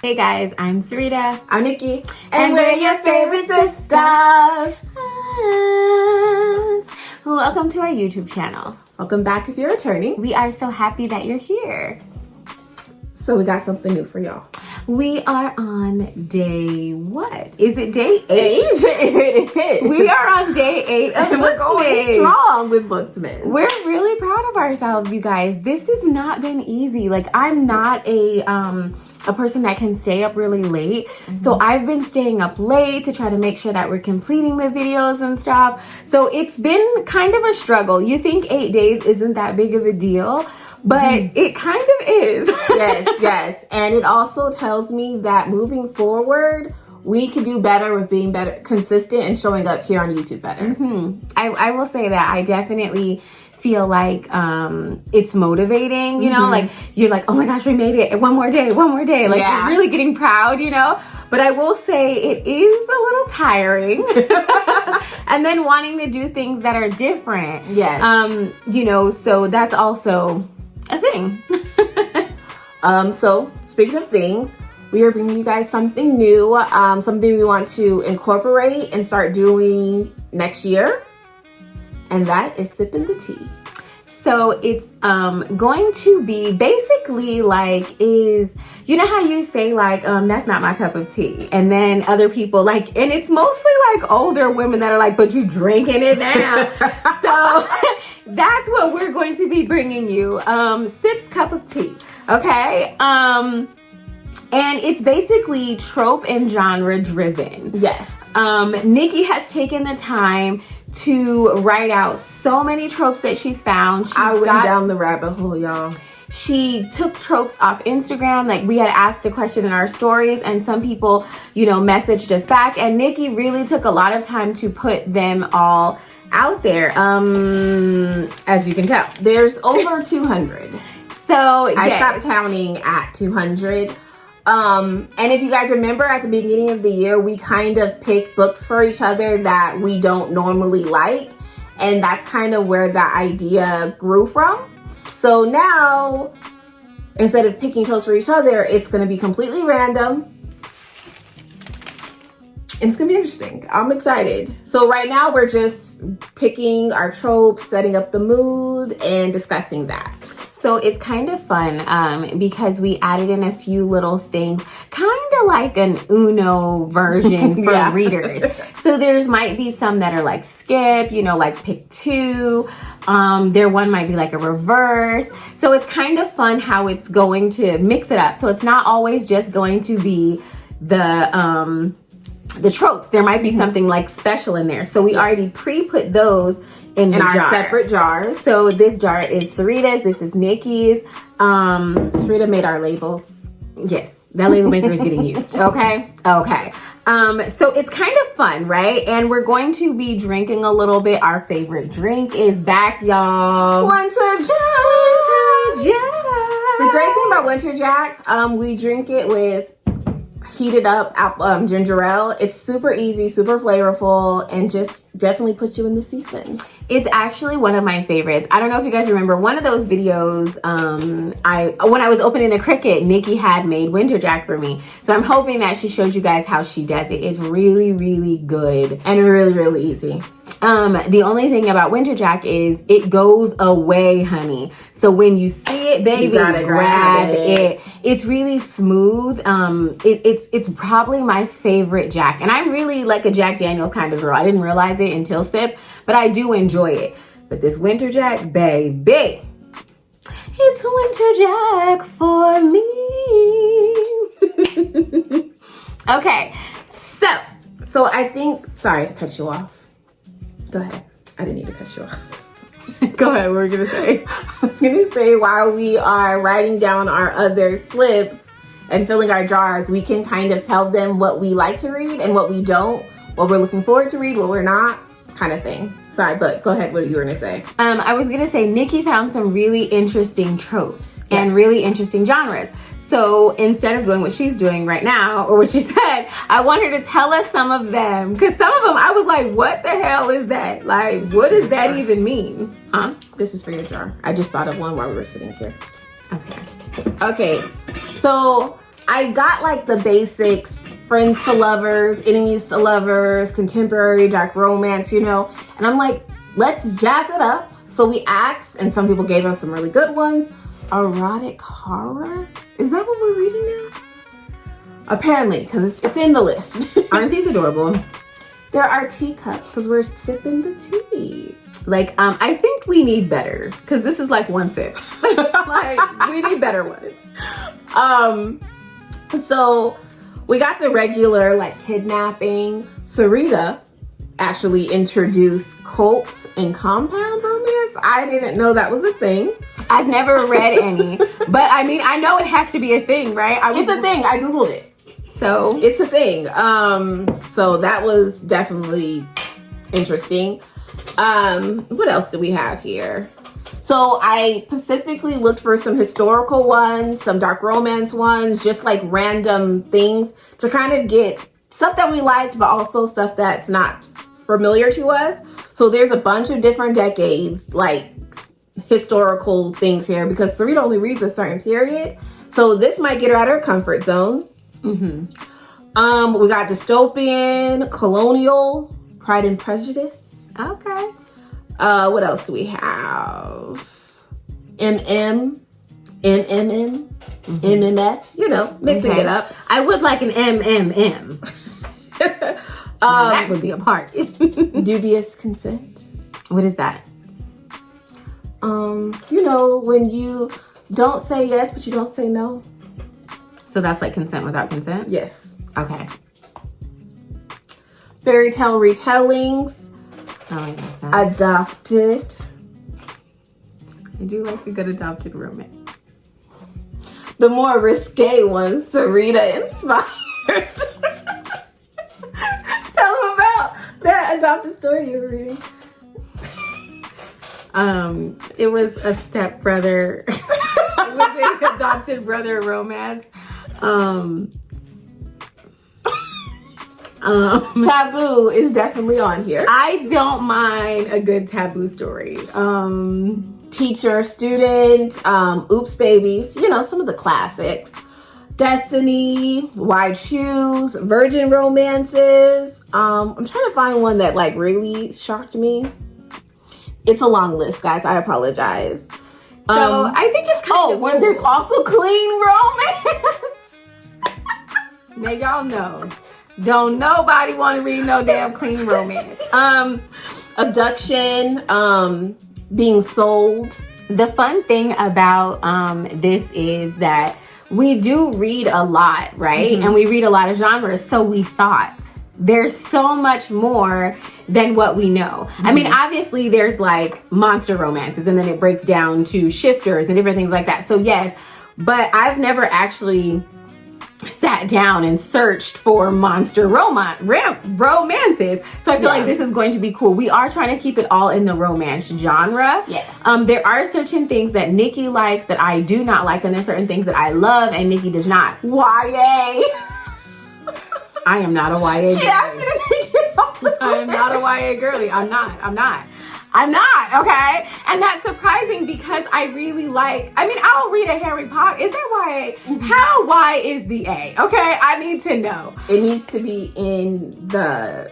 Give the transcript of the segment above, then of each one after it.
Hey guys, I'm Sarita. I'm Nikki. And we're your favorite sisters. Welcome to our YouTube channel. Welcome back if you're returning. We are so happy that you're here. So we got something new for y'all. We are on day, what? Is it day 8? It is. We are on day 8 of and we're going strong with Bookmas. We're really proud of ourselves, you guys. This has not been easy. Like, I'm not a person that can stay up really late. So I've been staying up late to try to make sure that we're completing the videos and stuff. So it's been kind of a struggle. You think 8 days isn't that big of a deal, but it kind of is. Yes. And it also tells me that moving forward, we could do better with being better consistent and showing up here on YouTube better. I will say that I definitely feel like it's motivating, you know, like you're like, oh my gosh, we made it, one more day, like you're really getting proud, you know. But I will say it is a little tiring. And then wanting to do things that are different. You know, so that's also a thing. So speaking of things, we are bringing you guys something new, something we want to incorporate and start doing next year. And that is sipping the tea. So it's going to be basically like you know how you say like, that's not my cup of tea. And then other people like, and it's mostly like older women that are like, but you drinking it now. So that's what we're going to be bringing you. Sip's cup of tea. Okay. And it's basically trope and genre driven. Yes. Nikki has taken the time to write out so many tropes that she's found. I went down the rabbit hole, y'all. She took tropes off Instagram. Like, we had asked a question in our stories and some people, you know, messaged us back. And Nikki really took a lot of time to put them all out there. As you can tell, there's over 200. So I stopped counting at 200. And if you guys remember at the beginning of the year, we kind of picked books for each other that we don't normally like. And that's kind of where the idea grew from. So now, instead of picking tropes for each other, it's going to be completely random. And it's going to be interesting. I'm excited. So right now we're just picking our tropes, setting up the mood, and discussing that. So it's kind of fun because we added in a few little things, kind of like an Uno version for readers. So there's might be some that are like skip, you know, like pick 2. There one might be like a reverse. So it's kind of fun how it's going to mix it up. So it's not always just going to be the tropes. There might be something like special in there. So we already pre-put those in our separate jars. So this jar is Sarita's, this is Nikki's. Sarita made our labels. Yes, that label maker is getting used. Okay. So it's kind of fun, right? And we're going to be drinking a little bit. Our favorite drink is back, y'all. Winter Jack. Winter Jack. The great thing about Winter Jack, we drink it with heated up ginger ale. It's super easy, super flavorful, and just definitely puts you in the season. It's actually one of my favorites. I don't know if you guys remember one of those videos. When I was opening the Cricket, Nikki had made Winter Jack for me. So I'm hoping that she shows you guys how she does it. It's really, really good and really, really easy. The only thing about Winter Jack is it goes away, honey. So when you see it, baby, you gotta grab it. It's really smooth. It's probably my favorite Jack. And I'm really like a Jack Daniels kind of girl. I didn't realize it until sip, but I do enjoy it. But this Winter Jack, baby, it's Winter Jack for me. Okay, so I think, sorry to cut you off. Go ahead. I didn't need to cut you off. Go ahead, what were you gonna say? I was gonna say, while we are writing down our other slips and filling our jars, we can kind of tell them what we like to read and what we don't, what we're looking forward to read, what we're not, kind of thing. Sorry, but go ahead, what you were gonna say. I was gonna say Nikki found some really interesting tropes and really interesting genres. So instead of doing what she's doing right now, or what she said, I want her to tell us some of them. Because some of them, I was like, what the hell is that? Like, what does that even mean? Huh? This is for your jar. I just thought of one while we were sitting here. Okay. Okay, so I got like the basics, friends to lovers, enemies to lovers, contemporary, dark romance, you know. And I'm like, let's jazz it up. So we asked, and some people gave us some really good ones. Erotic horror? Is that what we're reading now? Apparently, because it's in the list. Aren't these adorable? There are teacups because we're sipping the tea. Like, I think we need better because this is like one sip. Like, we need better ones. So we got the regular like kidnapping. Sarita actually introduced cult and compound romance. I didn't know that was a thing. I've never read any, but I mean, I know it has to be a thing, right? It's a thing. I Googled it. So it's a thing. So that was definitely interesting. What else do we have here? So I specifically looked for some historical ones, some dark romance ones, just like random things to kind of get stuff that we liked, but also stuff that's not familiar to us. So there's a bunch of different decades, like historical things here, because Sarita only reads a certain period. So this might get her out of her comfort zone. We got dystopian, colonial, Pride and Prejudice. Okay. What else do we have? MMF, you know, mixing it up. I would like an MMM. That would be a part. Dubious consent. What is that? You know, when you don't say yes, but you don't say no. So that's like consent without consent? Yes. Okay. Fairy tale retellings. I like that. Adopted. I do like a good adopted romance. The more risque ones, Sarita inspired. Tell them about that adopted story you were reading. It was a stepbrother. It was an adopted brother romance. Taboo is definitely on here. I don't mind a good taboo story. Teacher, student, oops babies, you know, some of the classics. Destiny, White Shoes, virgin romances. I'm trying to find one that like really shocked me. It's a long list, guys. I apologize. So I think it's kind of cool. There's also clean romance. Now y'all know, don't nobody want to read no damn clean romance. Abduction, being sold. The fun thing about this is that we do read a lot, right? And we read a lot of genres, so we thought there's so much more than what we know. I mean, obviously there's like monster romances and then it breaks down to shifters and different things like that. So yes, but I've never actually sat down and searched for monster romances. So I feel like this is going to be cool. We are trying to keep it all in the romance genre. Yes. There are certain things that Nikki likes that I do not like, and there's certain things that I love and Nikki does not. YA. I am not a YA. She asked me to take it off. I am not a YA girly. I'm not, okay? And that's surprising because I really like, I mean, I'll read a Harry Potter. Is that YA? How Y is the A? Okay, I need to know. It needs to be in the,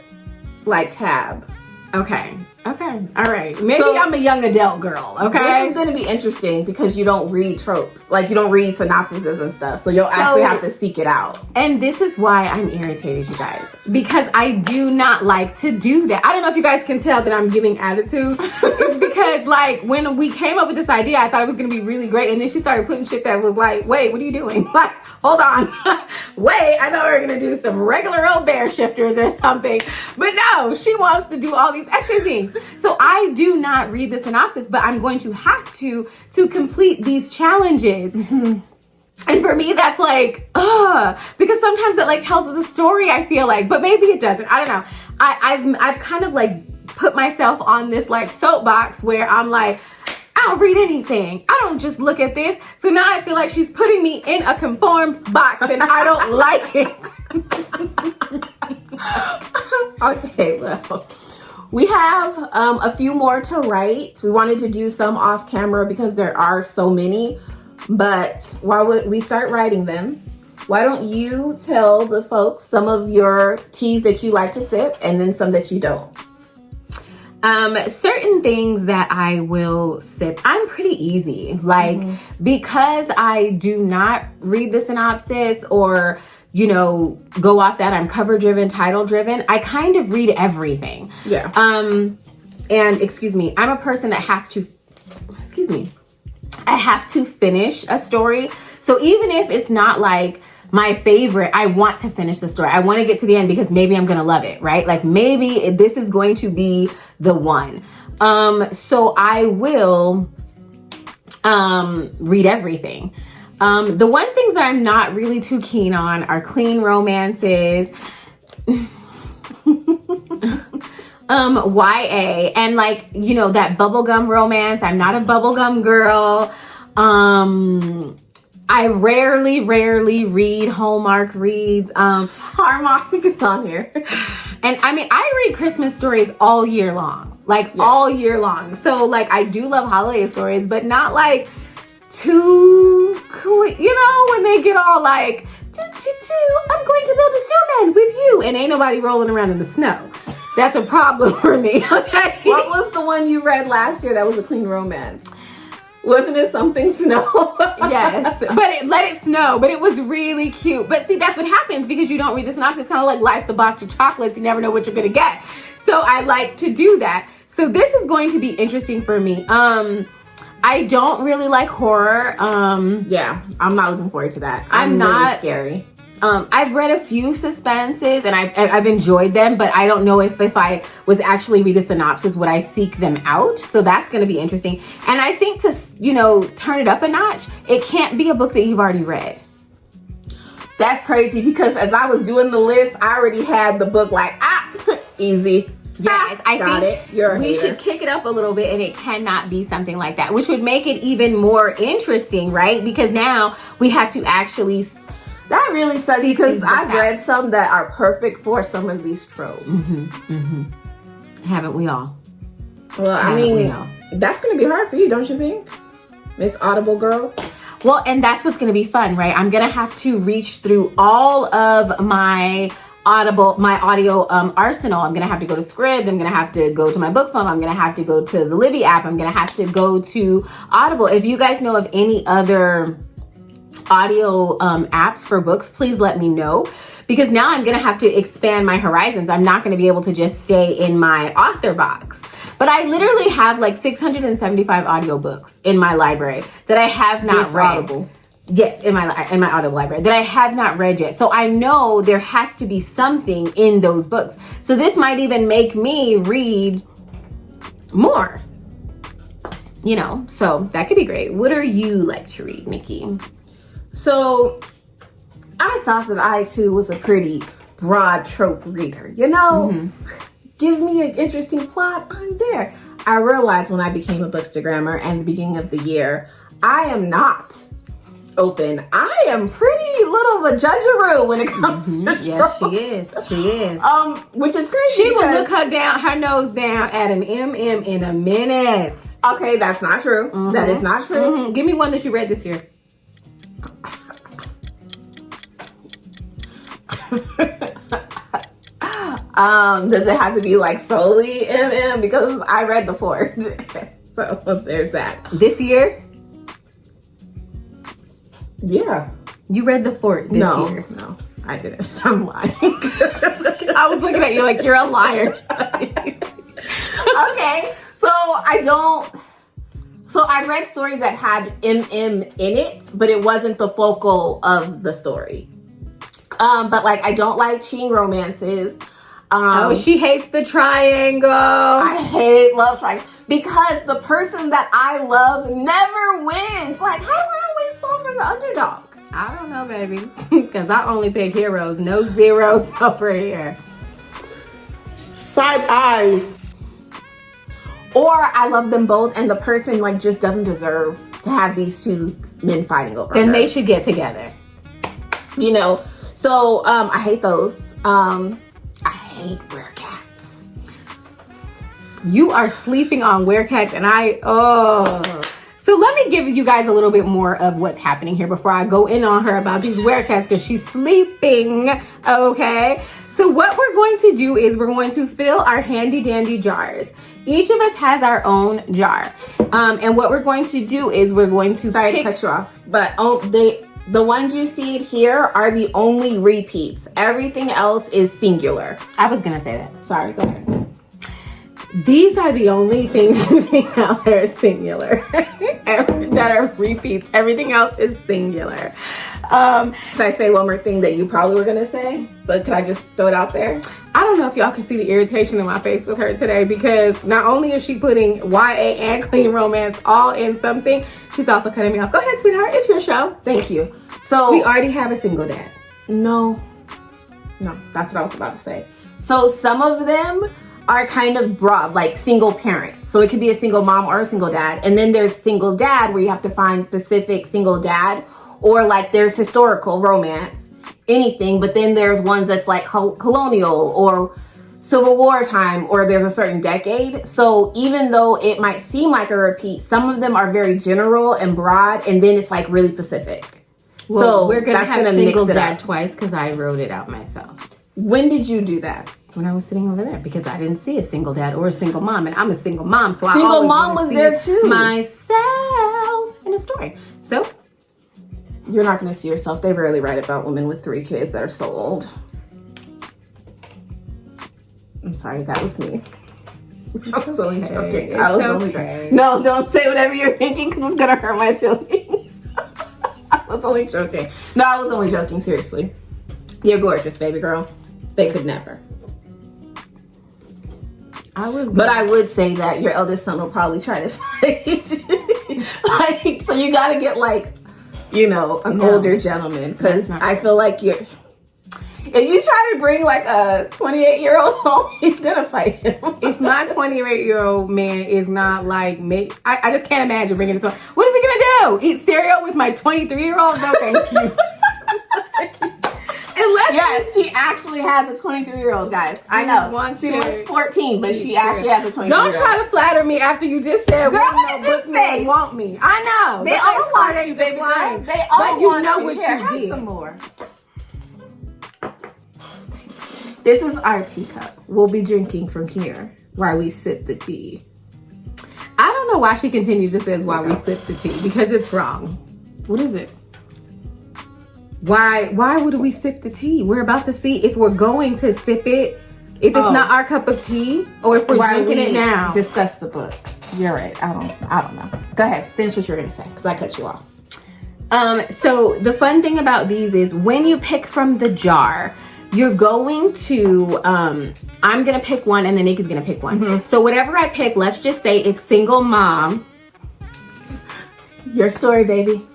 like, tab. Okay, all right. Maybe I'm a young adult girl, okay? This is going to be interesting because you don't read tropes. Like, you don't read synopsises and stuff. So you'll actually have to seek it out. And this is why I'm irritated, you guys. Because I do not like to do that. I don't know if you guys can tell that I'm giving attitude. It's because, like, when we came up with this idea, I thought it was going to be really great. And then she started putting shit that was like, wait, what are you doing? Like, hold on. Wait, I thought we were going to do some regular old bear shifters or something. But no, she wants to do all these extra things. So I do not read the synopsis, but I'm going to have to complete these challenges. And for me, that's like, because sometimes it like tells the story, I feel like, but maybe it doesn't. I don't know. I've kind of like put myself on this like soapbox where I'm like, I don't read anything. I don't just look at this. So now I feel like she's putting me in a conformed box and I don't like it. Okay, well, we have a few more to write. We wanted to do some off camera because there are so many. But while we start writing them, why don't you tell the folks some of your teas that you like to sip and then some that you don't? Certain things that I will sip, I'm pretty easy. Like, because I do not read the synopsis or, you know, go off that, I'm cover driven, title driven, I kind of read everything. Yeah. And excuse me, I'm a person that has to, I have to finish a story. So even if it's not like my favorite, I want to finish the story. I want to get to the end because maybe I'm going to love it, right? Like maybe this is going to be the one. So I will read everything. The one things that I'm not really too keen on are clean romances, YA, and like, you know, that bubblegum romance. I'm not a bubblegum girl. I rarely read Hallmark reads. Hallmark is on here. And I mean, I read Christmas stories all year long, like all year long. So like, I do love holiday stories, but not like too, you know, when they get all like, I'm going to build a snowman with you, and ain't nobody rolling around in the snow. That's a problem for me. Okay. What was the one you read last year that was a clean romance? Wasn't it something snow? Yes, but let it snow. But it was really cute. But see, that's what happens because you don't read the synopsis. It's kind of like life's a box of chocolates. You never know what you're going to get. So I like to do that. So this is going to be interesting for me. I don't really like horror. Yeah, I'm not looking forward to that. I'm not really scary. I've read a few suspenses and I've enjoyed them, but I don't know if I was actually read a synopsis, would I seek them out? So that's going to be interesting. And I think to, you know, turn it up a notch, it can't be a book that you've already read. That's crazy because as I was doing the list, I already had the book like, easy. Yes, I think we hater. should kick it up a little bit, and it cannot be something like that, which would make it even more interesting, right? Because now we have to actually... That really sucks because I've read some that are perfect for some of these tropes. Haven't we all? Well, I mean, that's going to be hard for you, don't you think? Miss Audible girl? Well, and that's what's going to be fun, right? I'm going to have to reach through all of my audio arsenal. I'm going to have to go to Scribd. I'm going to have to go to my book phone. I'm going to have to go to the Libby app. I'm going to have to go to Audible. If you guys know of any other audio apps for books, please let me know, because now I'm going to have to expand my horizons. I'm not going to be able to just stay in my author box. But I literally have like 675 audiobooks in my library that I have not read. Audible. Yes, in my Audible library that I have not read yet. So I know there has to be something in those books. So this might even make me read more. You know, so that could be great. What are you like to read, Nikki? So I thought that I too was a pretty broad trope reader. You know, give me an interesting plot, I'm there. I realized when I became a bookstagrammer and the beginning of the year, I am not open. I am pretty little of a judgeroo when it comes to yes, she is. She is. Which is crazy. She will look her nose down at an MM in a minute. Okay, that's not true. That is not true. Give me one that you read this year. Does it have to be like solely MM? Because I read The Fort. So there's that. This year? Yeah. You read The Fort this year? No, I didn't. I'm lying. I was looking at you like you're a liar. Okay, so I read stories that had MM in it, but it wasn't the focal of the story. But like, I don't like teen romances. She hates the triangle. I love triangle because the person that I love never wins. Like, how do I always fall for the underdog? I don't know, baby, because I only pick heroes, no zeros over here. Side eye. Or I love them both and the person like just doesn't deserve to have these two men fighting over Then her. they should get together. You know, so I hate those. I hate werecats. You are sleeping on werecats, and so So let me give you guys a little bit more of what's happening here before I go in on her about these werecats because she's sleeping, okay? So what we're going to do is we're going to fill our handy dandy jars. Each of us has our own jar. And what we're going to do is we're going to Sorry to cut you off, but the ones you see here are the only repeats. Everything else is singular. I was going to say that. Sorry, go ahead. These are the only things you see out there is singular that are repeats. Everything else is singular. Can I say one more thing that you probably were gonna say, but can I just throw it out there? I don't know if y'all can see the irritation in my face with her today because not only is she putting YA and clean romance all in something, she's also cutting me off. Go ahead, sweetheart. It's your show. Thank you. So we already have a single dad. No, that's what I was about to say. So some of them are kind of broad, like single parent. So it could be a single mom or a single dad. And then there's single dad where you have to find specific single dad, or like there's historical romance, anything. But then there's ones that's like colonial or Civil War time, or there's a certain decade. So even though it might seem like a repeat, some of them are very general and broad, and then it's like really specific. Well, so we're gonna have single dad twice because I wrote it out myself. When did you do that? When I was sitting over there, because I didn't see a single dad or a single mom, and I'm a single mom, so single I always mom was there too. Myself in a story. So you're not going to see yourself. They rarely write about women with 3 kids that are so old. I'm sorry, that was me. I was only joking. Only joking. No, don't say whatever you're thinking because it's gonna hurt my feelings. I was only joking. No, I was only joking. Seriously, you're gorgeous, baby girl. They could never. But I would say that your eldest son will probably try to fight. Like, so you gotta get like, an older gentleman, because I feel like if you try to bring like a 28-year-old home, he's gonna fight him. If my 28-year-old man is not like me, I just can't imagine bringing it to him. What is he gonna do? Eat cereal with my 23-year-old? No, thank you. Yes, she actually has a 23-year-old, guys. I know. She was 14, but she actually has a 23-year-old. Don't try to flatter me after you just said, girl, Bookmas want me. I know. They all want you, baby girl. They all want you. What Here, you have did. some more. This is our teacup. We'll be drinking from here while we sip the tea. I don't know why she continues to say while we sip the tea, because it's wrong. What is it? Why would we sip the tea? We're about to see if we're going to sip it, if it's not our cup of tea, or if we're drinking it now. Discuss the book. You're right. I don't know. Go ahead. Finish what you were going to say, because I cut you off. So the fun thing about these is when you pick from the jar, you're going to, I'm going to pick one and then Nikki's going to pick one. Mm-hmm. So whatever I pick, let's just say it's single mom. Your story, baby.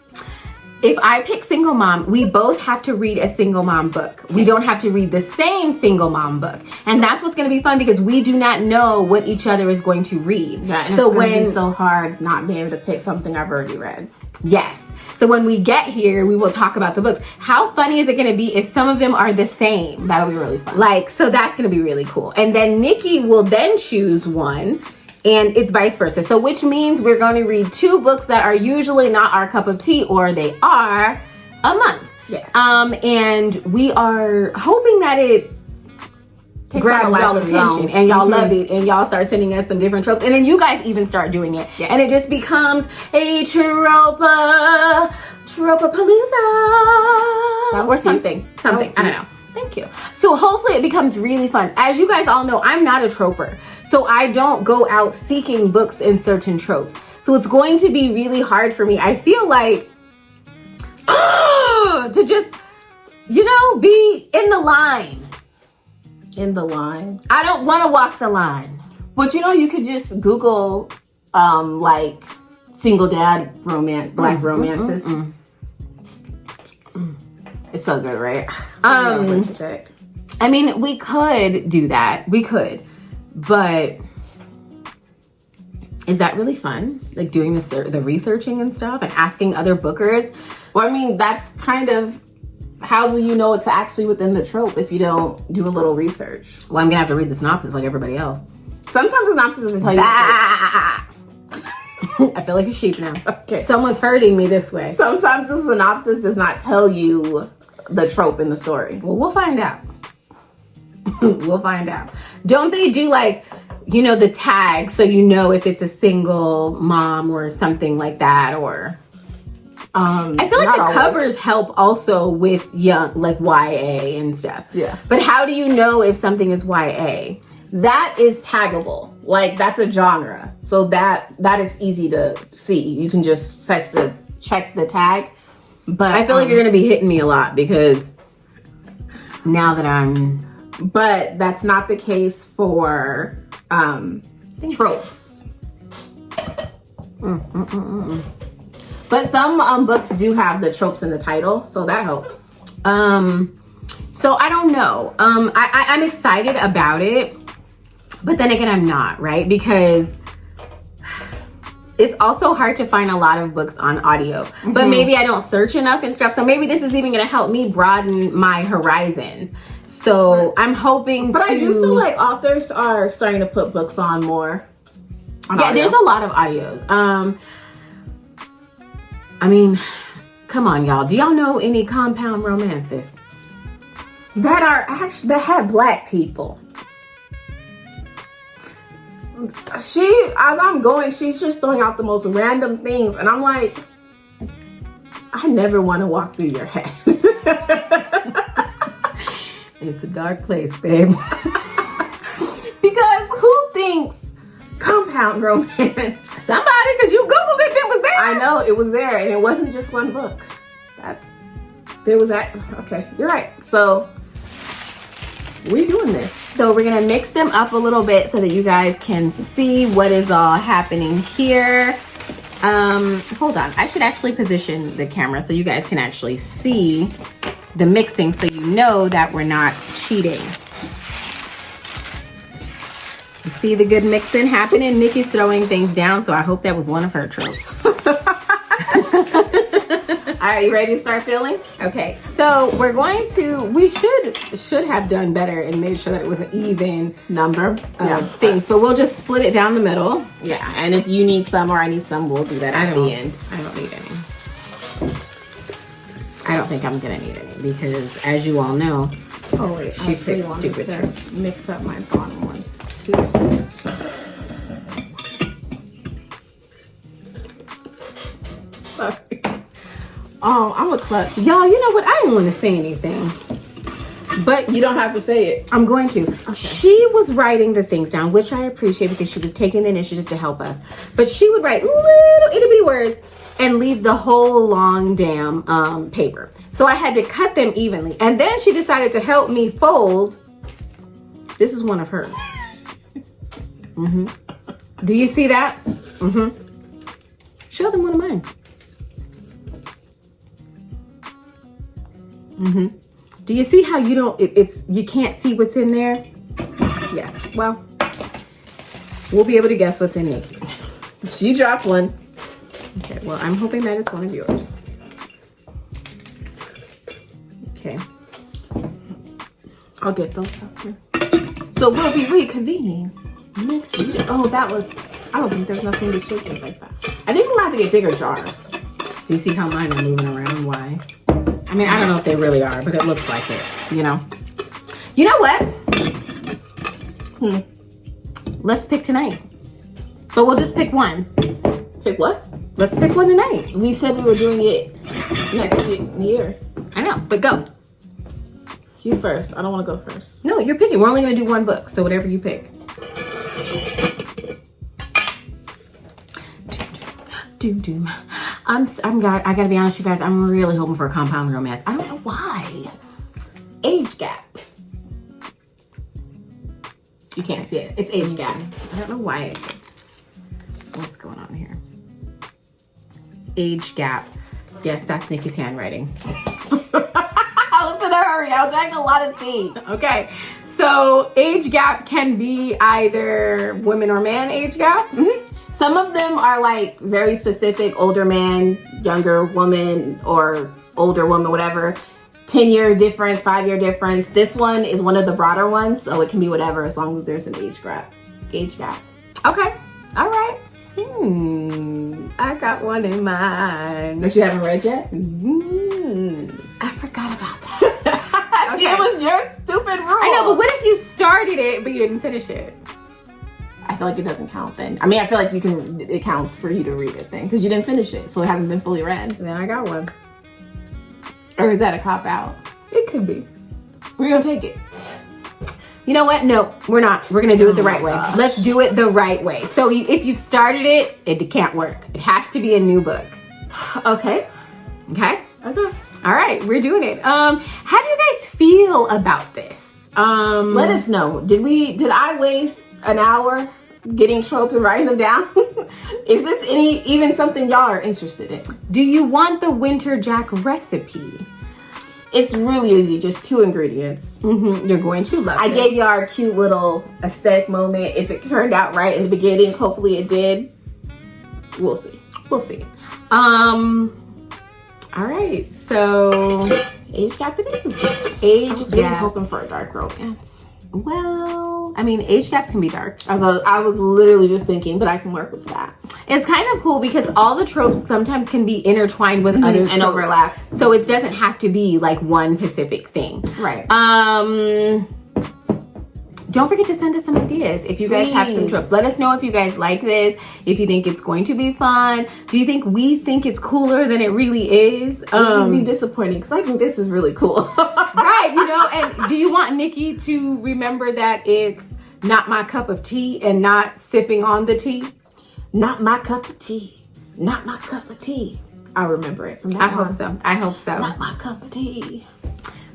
If I pick single mom, we both have to read a single mom book. We don't have to read the same single mom book. And that's what's going to be fun, because we do not know what each other is going to read. Yeah, and so it's going to be so hard not being able to pick something I've already read. Yes. So when we get here, we will talk about the books. How funny is it going to be if some of them are the same? That'll be really fun. So that's going to be really cool. And then Nikki will then choose one, and it's vice versa. So which means we're going to read 2 books that are usually not our cup of tea, or they are a month. Yes. And we are hoping that it grabs y'all attention and y'all love it, and y'all start sending us some different tropes, and then you guys even start doing it. Yes. And it just becomes a tropapalooza or something. I don't know. Thank you. So hopefully it becomes really fun. As you guys all know, I'm not a troper, so I don't go out seeking books in certain tropes. So it's going to be really hard for me. I feel like to just, be in the line. In the line? I don't want to walk the line. But you could just Google like single dad romance, black romances. It's so good, right? I mean, we could do that. We could. But is that really fun? Like doing the researching and stuff and asking other bookers? Well, I mean, that's kind of, how do you know it's actually within the trope if you don't do a little research? Well, I'm going to have to read the synopsis like everybody else. Sometimes the synopsis doesn't tell you. I feel like a sheep now. Okay. Someone's hurting me this way. Sometimes the synopsis does not tell you the trope in the story. Well, we'll find out. We'll find out. Don't they do like, you know, the tag so you know if it's a single mom or something like that? Or I feel like the covers help also with young, like YA and stuff. Yeah. But how do you know if something is YA? That is taggable. Like, that's a genre. So that is easy to see. You can just check the tag. But I feel like you're going to be hitting me a lot because now that I'm... But that's not the case for tropes. But some books do have the tropes in the title, so that helps. So I don't know. I'm excited about it, but then again, I'm not, right? Because it's also hard to find a lot of books on audio, but maybe I don't search enough and stuff. So maybe this is even going to help me broaden my horizons. So I'm hoping But I do feel like authors are starting to put books on more. Yeah, there's a lot of audios. I mean, come on, y'all. Do y'all know any compound romances? That have Black people. As I'm going, she's just throwing out the most random things. And I'm like, I never want to walk through your head. It's a dark place, babe. Because who thinks compound romance? Somebody, because you Googled it, it was there. I know, it was there. And it wasn't just one book. There was that. Okay, you're right. So we're doing this. So we're going to mix them up a little bit so that you guys can see what is all happening here. Hold on. I should actually position the camera so you guys can actually see the mixing so you know that we're not cheating. You see the good mixing happening? Oops. Nikki's throwing things down, so I hope that was one of her tropes. All right, you ready to start filling? Okay, so we're going to, we should have done better and made sure that it was an even number of things, but we'll just split it down the middle. Yeah, and if you need some or I need some, we'll do that at the end. I don't need any. I don't think I'm gonna need any because, as you all know, she picks stupid tropes. Mix up my bottom ones too. Oops. Sorry. I'm a klutz. Y'all, you know what? I didn't want to say anything. But you don't have to say it. I'm going to. Okay. She was writing the things down, which I appreciate because she was taking the initiative to help us. But she would write little itty bitty words and leave the whole long damn paper. So I had to cut them evenly. And then she decided to help me fold. This is one of hers. Do you see that? Show them one of mine. Do you see how you don't, you can't see what's in there? Yeah, well, we'll be able to guess what's in Nikki's. She dropped one. Okay, well, I'm hoping that it's one of yours. Okay. I'll get those up here. So we'll be reconvening next week. Oh, I don't think there's nothing to shake it like that. I think we'll have to get bigger jars. Do you see how mine are moving around? Why? I mean, I don't know if they really are, but it looks like it, you know? You know what? Let's pick tonight. But we'll just pick one. Pick what? Let's pick one tonight. We said we were doing it next year. I know, but go. You first. I don't want to go first. No, you're picking. We're only going to do one book, so whatever you pick. Doom. I gotta be honest with you guys, I'm really hoping for a compound romance. I don't know why. Age gap. You can't see it. It's age gap. I don't know why it's, what's going on here? Age gap. Yes, that's Nikki's handwriting. I was in a hurry. I was writing a lot of things. Okay. So age gap can be either women or man age gap. Some of them are like very specific, older man, younger woman, or older woman, whatever. 10-year difference, 5-year difference. This one is one of the broader ones, so it can be whatever as long as there's an age gap. Okay. All right. I got one in mind. That you haven't read yet? I forgot about that. Okay. It was your stupid rule. I know, but what if you started it but you didn't finish it? I feel like it doesn't count then. I mean, I feel like it counts for you to read it then because you didn't finish it, so it hasn't been fully read. Then I got one. Or is that a cop out? It could be. We're gonna take it. You know what? No, we're not. We're gonna do it the right way. Gosh. Let's do it the right way. So if you've started it, it can't work. It has to be a new book. Okay. Okay? Okay. All right, we're doing it. How do you guys feel about this? Let us know. Did I waste an hour getting tropes and writing them down? Is this even something y'all are interested in? Do you want the winter jack recipe? It's really easy, just 2 ingredients. You're going to love it. I gave y'all a cute little aesthetic moment. If it turned out right in the beginning, hopefully it did. We'll see. We'll see. All right, so Age gap it is. Age I was really gap. hoping for a dark romance. Well, I mean, age gaps can be dark. I was literally just thinking, but I can work with that. It's kind of cool because all the tropes sometimes can be intertwined with other and tropes. overlap. So it doesn't have to be like one specific thing. Right. Don't forget to send us some ideas if you guys have some Please. tropes. Let us know if you guys like this, if you think it's going to be fun. Do you think we think it's cooler than it really is? Which would be disappointing because I think this is really cool. Right, you know, and do you want Nikki to remember that it's not my cup of tea and not sipping on the tea? Not my cup of tea. Not my cup of tea. I'll remember it from now I on. hope so. I hope so. Not my cup of tea.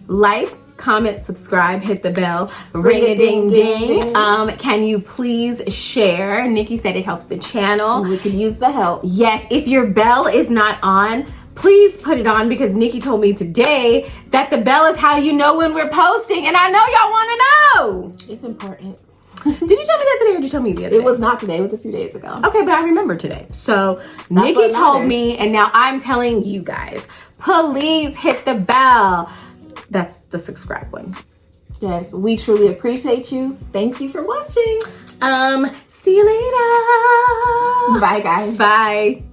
Like, comment, subscribe, hit the bell, Ring a ding, ding, ding. Can you please share? Nikki said it helps the channel. We could use the help. Yes, if your bell is not on, please put it on because Nikki told me today that the bell is how you know when we're posting, and I know y'all want to know. It's important. Did you tell me that today or did you tell me the other day? It was not today. It was a few days ago. Okay, but I remember today. So Nikki what told matters. me, and now I'm telling you guys, please hit the bell. That's the subscribe one. Yes, we truly appreciate you. Thank you for watching. See you later. Bye, guys. Bye.